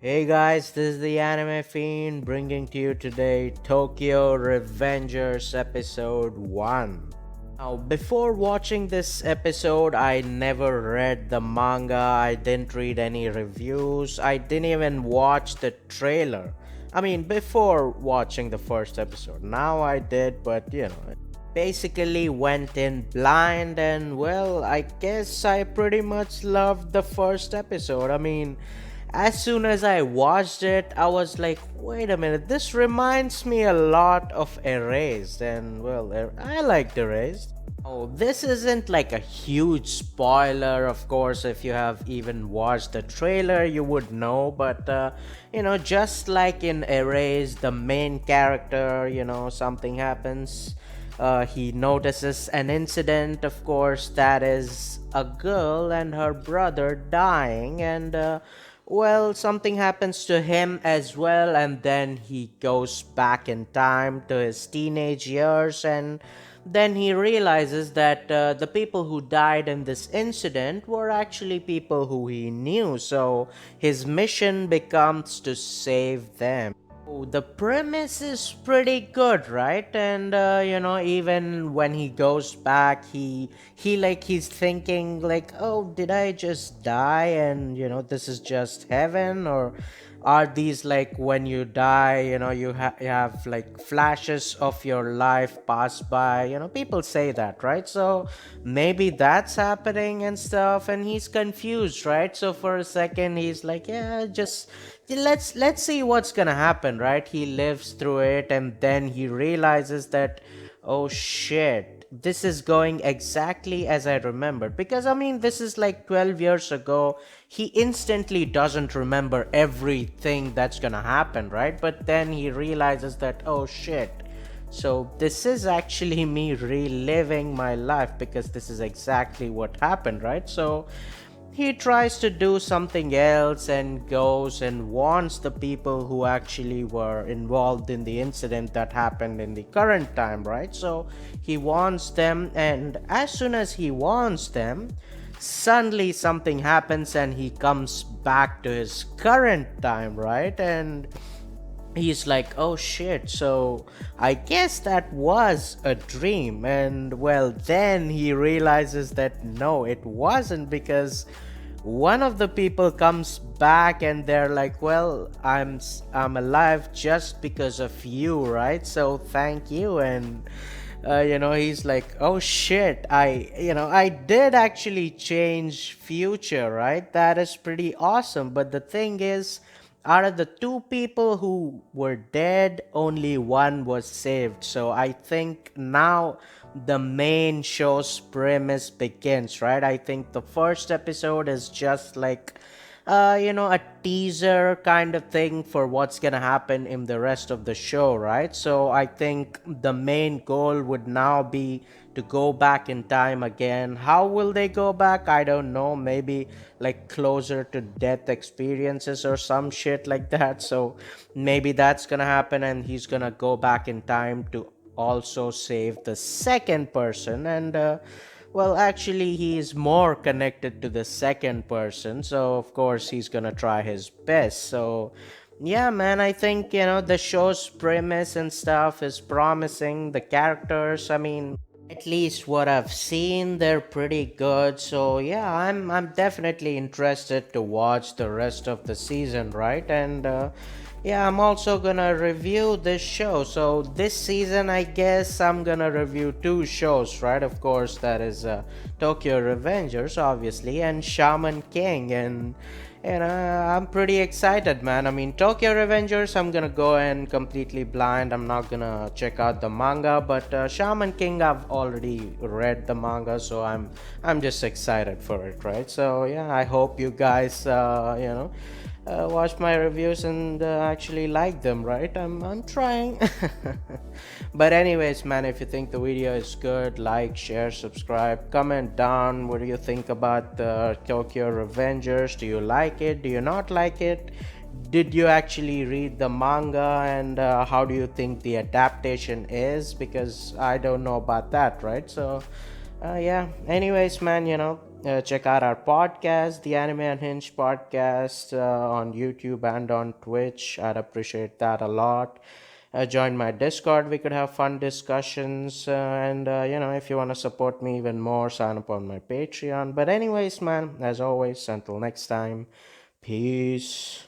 Hey guys, this is the Anime Fiend bringing to you today Tokyo Revengers episode 1. Now, before watching this episode, I never read the manga, I didn't read any reviews, I didn't even watch the trailer. I mean, before watching the first episode. Now I did, but basically went in blind, and well, I guess I pretty much loved the first episode. I mean, as soon as I watched it, I was like, wait a minute, this reminds me a lot of Erased, and well, I liked Erased. Oh, this isn't like a huge spoiler, of course. If you have even watched the trailer, you would know. But, just like in Erased, the main character, something happens. He notices an incident, of course, that is a girl and her brother dying, and well, something happens to him as well, and then he goes back in time to his teenage years, and then he realizes that the people who died in this incident were actually people who he knew, so his mission becomes to save them. Oh, the premise is pretty good, right? And even when he goes back, he's thinking like, oh, did I just die? And this is just heaven, or are these like when you die? You have like flashes of your life pass by. People say that, right? So maybe that's happening and stuff, and he's confused, right? So for a second, he's like, yeah, just let's see what's gonna happen, right? He lives through it, and then he realizes that, oh shit, this is going exactly as I remembered. Because I mean, this is like 12 years ago. He instantly doesn't remember everything that's gonna happen, right? But then he realizes that, oh shit, so this is actually me reliving my life, because this is exactly what happened, right? So he tries to do something else and goes and warns the people who actually were involved in the incident that happened in the current time, right? So he warns them, and as soon as he warns them, suddenly something happens and he comes back to his current time, right? And he's like, oh shit, so I guess that was a dream. And well, then he realizes that no, it wasn't, because one of the people comes back and they're like, well, I'm alive just because of you, right? So thank you. And he's like, oh shit, I did actually change future, right? That is pretty awesome. But the thing is, out of the two people who were dead, only one was saved. So I think now the main show's premise begins, right? I think the first episode is just like a teaser kind of thing for what's gonna happen in the rest of the show, right? So I think the main goal would now be to go back in time again. How will they go back? I don't know. Maybe like closer to death experiences or some shit like that. So maybe that's gonna happen, and he's gonna go back in time to also save the second person. And well, actually, he is more connected to the second person, so of course he's gonna try his best. So yeah, man, I think the show's premise and stuff is promising. The characters, I mean, at least what I've seen, they're pretty good. So yeah, I'm definitely interested to watch the rest of the season, right? And yeah, I'm also gonna review this show. So this season, I guess I'm gonna review two shows, right? Of course, that is Tokyo Revengers, obviously, and Shaman King. And I'm pretty excited, man. I mean, Tokyo Revengers, I'm gonna go in completely blind. I'm not gonna check out the manga, but Shaman King, I've already read the manga, so I'm just excited for it, right? So yeah, I hope you guys, watch my reviews and actually like them, right? I'm trying. But anyways, man, if you think the video is good, like, share, subscribe, comment down what do you think about the Tokyo Revengers. Do you like it? Do you not like it? Did you actually read the manga? And how do you think the adaptation is? Because I don't know about that, right? So yeah, anyways, man, check out our podcast, the Anime Unhinged podcast, on YouTube and on Twitch. I'd appreciate that a lot. Join my Discord. We could have fun discussions. And, if you want to support me even more, sign up on my Patreon. But, anyways, man, as always, until next time, peace.